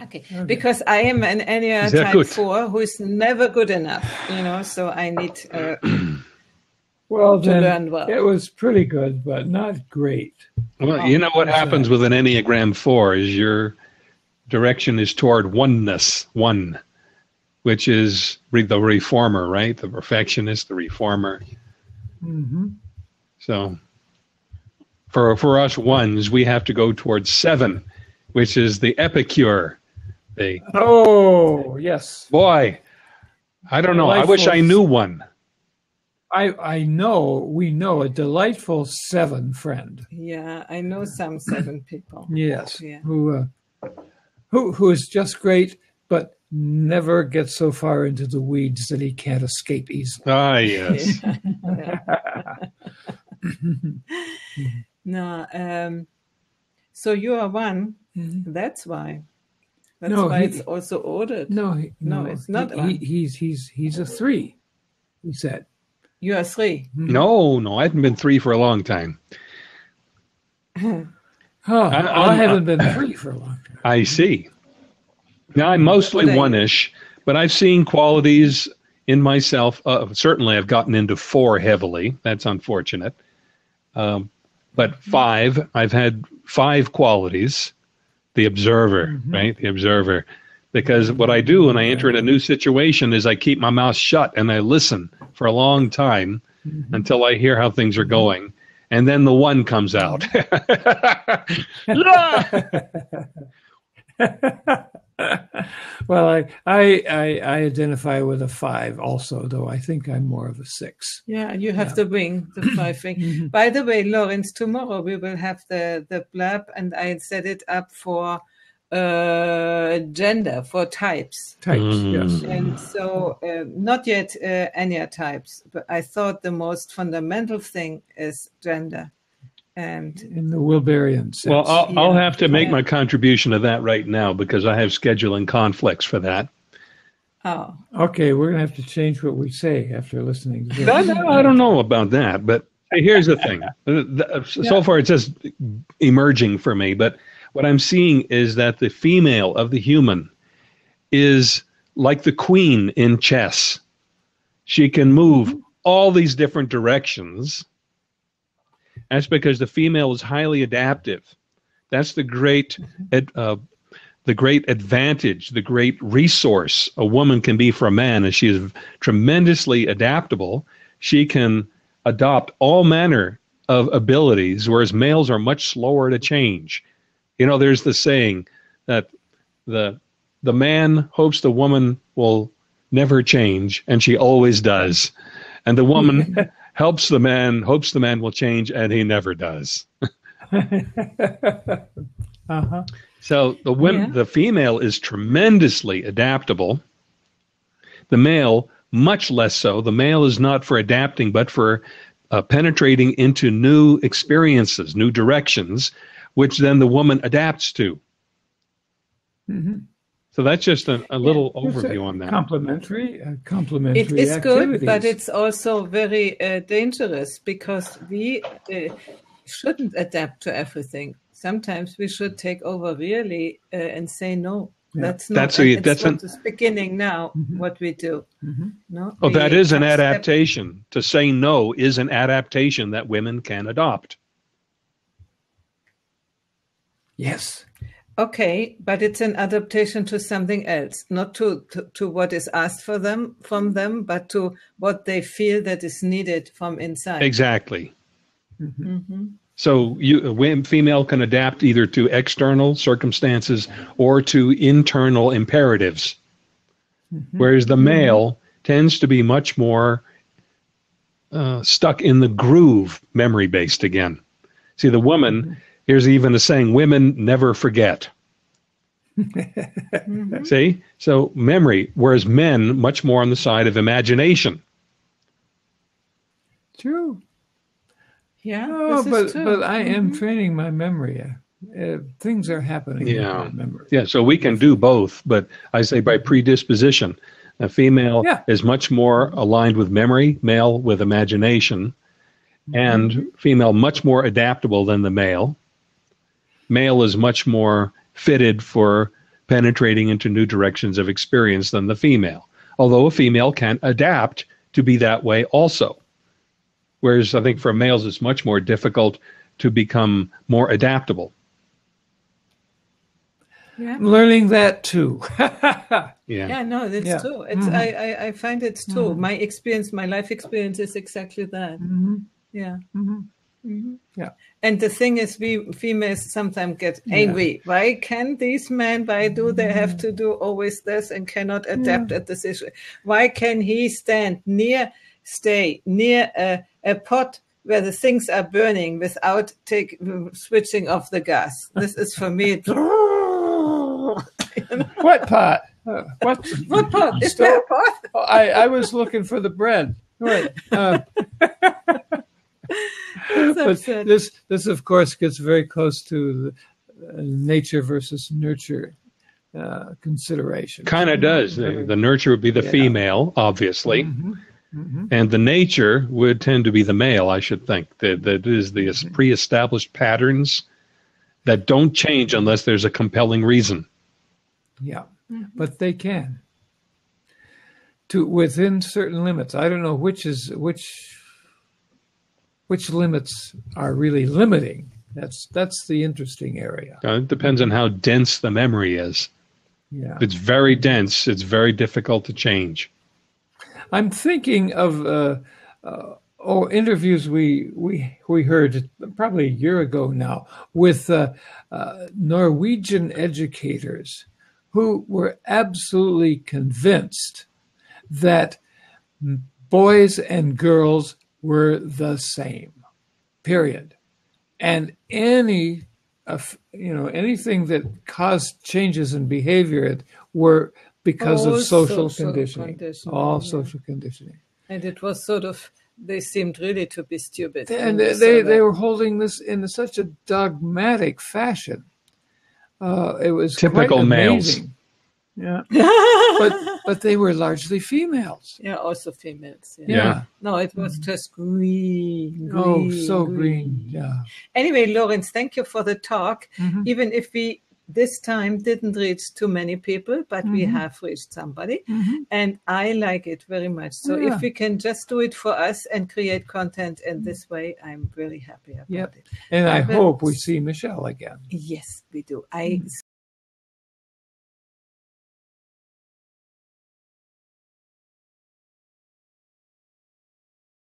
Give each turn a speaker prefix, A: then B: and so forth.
A: Okay, because I am an Enneatype 4 who is never good enough, so I need to learn well.
B: It was pretty good, but not great.
C: Well, you know what happens with an Enneagram 4 is your direction is toward oneness, which is the reformer, right? The perfectionist, the reformer.
B: Mm-hmm.
C: So for us ones, we have to go towards 7, which is the epicure.
B: Oh, yes.
C: Boy, I don't know. I wish I knew one.
B: I know, we know a delightful 7 friend.
A: Yeah, I know some 7 people.
B: Yes,
A: yeah.
B: who is just great, but never gets so far into the weeds that he can't escape easily.
C: Ah, yes.
A: No, so you are 1. Mm-hmm. That's why. That's why it's also ordered.
B: No,
A: it's not.
B: He's a 3. He said.
A: You are 3.
C: Mm-hmm. No, I haven't been 3 for a long time.
B: I haven't been 3 for a long time.
C: I see. Now I'm mostly one-ish, but I've seen qualities in myself. Certainly, I've gotten into 4 heavily. That's unfortunate. But 5, I've had 5 qualities. The observer, right? The observer. Because what I do when I enter in a new situation is I keep my mouth shut and I listen for a long time until I hear how things are going. And then the 1 comes out.
B: Well, I identify with a 5 also, though I think I'm more of a 6.
A: Yeah, you have the 5 wing. By the way, Lawrence, tomorrow we will have the Blab, and I set it up for gender, for types.
B: Yes.
A: And so, not yet Enneatypes, but I thought the most fundamental thing is gender. And
B: in the Wilberian sense.
C: Well, I'll have to make my contribution to that right now because I have scheduling conflicts for that.
A: Oh.
B: Okay, we're going to have to change what we say after listening to this.
C: I don't know about that, but here's the thing. So far, it's just emerging for me, but what I'm seeing is that the female of the human is like the queen in chess. She can move all these different directions. That's because the female is highly adaptive. That's the great advantage, the great resource a woman can be for a man, is she is tremendously adaptable. She can adopt all manner of abilities, whereas males are much slower to change. There's the saying that the man hopes the woman will never change, and she always does. And the woman hopes the man will change, and he never does. So the female is tremendously adaptable. The male, much less so. The male is not for adapting, but for penetrating into new experiences, new directions, which then the woman adapts to. So that's just a little overview on that.
B: Complementary
A: It is good, but it's also very dangerous because we shouldn't adapt to everything. Sometimes we should take over really and say no. That's not. That's beginning now. What we do. No.
C: Oh, that is an adaptation. To say no is an adaptation that women can adopt.
B: Yes.
A: Okay, but it's an adaptation to something else, not to what is asked from them, but to what they feel that is needed from inside.
C: Exactly. So female can adapt either to external circumstances or to internal imperatives, whereas the male tends to be much more stuck in the groove, memory-based again. See, the woman... Here's even a saying, women never forget. See? So memory, whereas men, much more on the side of imagination.
B: True.
A: Yeah,
B: but I am training my memory. Things are happening in my memory.
C: Yeah, so we can do both, but I say by predisposition. A female is much more aligned with memory, male with imagination, and female much more adaptable than the male. Male is much more fitted for penetrating into new directions of experience than the female. Although a female can adapt to be that way also. Whereas I think for males, it's much more difficult to become more adaptable.
B: Yeah. Learning that too.
A: Yeah, no, that's true. It's I find it's true. My experience, my life experience is exactly that. Yeah.
B: Yeah.
A: And the thing is, we females sometimes get angry. Why can these men, why do they have to do always this and cannot adapt at this issue? Why can he stay near a pot where the things are burning without switching off the gas? This is for me.
B: What pot? What
A: pot? Is there a pot?
B: I was looking for the bread. Right. But this, of course, gets very close to the nature versus nurture consideration.
C: Kind of does. The nurture would be the female, obviously. And the nature would tend to be the male, I should think. That is the pre-established patterns that don't change unless there's a compelling reason.
B: Yeah, but they can. Within certain limits. I don't know which limits are really limiting. That's the interesting area.
C: It depends on how dense the memory is.
B: Yeah.
C: If it's very dense, it's very difficult to change.
B: I'm thinking of interviews we heard probably a year ago now with Norwegian educators who were absolutely convinced that boys and girls were the same, period. And anything that caused changes in behavior were because of social conditioning. All social conditioning.
A: And it was sort of, they seemed really to be stupid.
B: And they were holding this in such a dogmatic fashion. It was
C: typical
B: quite
C: males.
B: Amazing. Yeah, but they were largely females.
A: Yeah, also females.
C: Yeah.
A: No, it was just green.
B: So green. Yeah.
A: Anyway, Lawrence, thank you for the talk. Even if we this time didn't reach too many people, but we have reached somebody, and I like it very much. So if we can just do it for us and create content in this way, I'm really happy about it.
B: And I hope we see Michelle again.
A: Yes, we do. I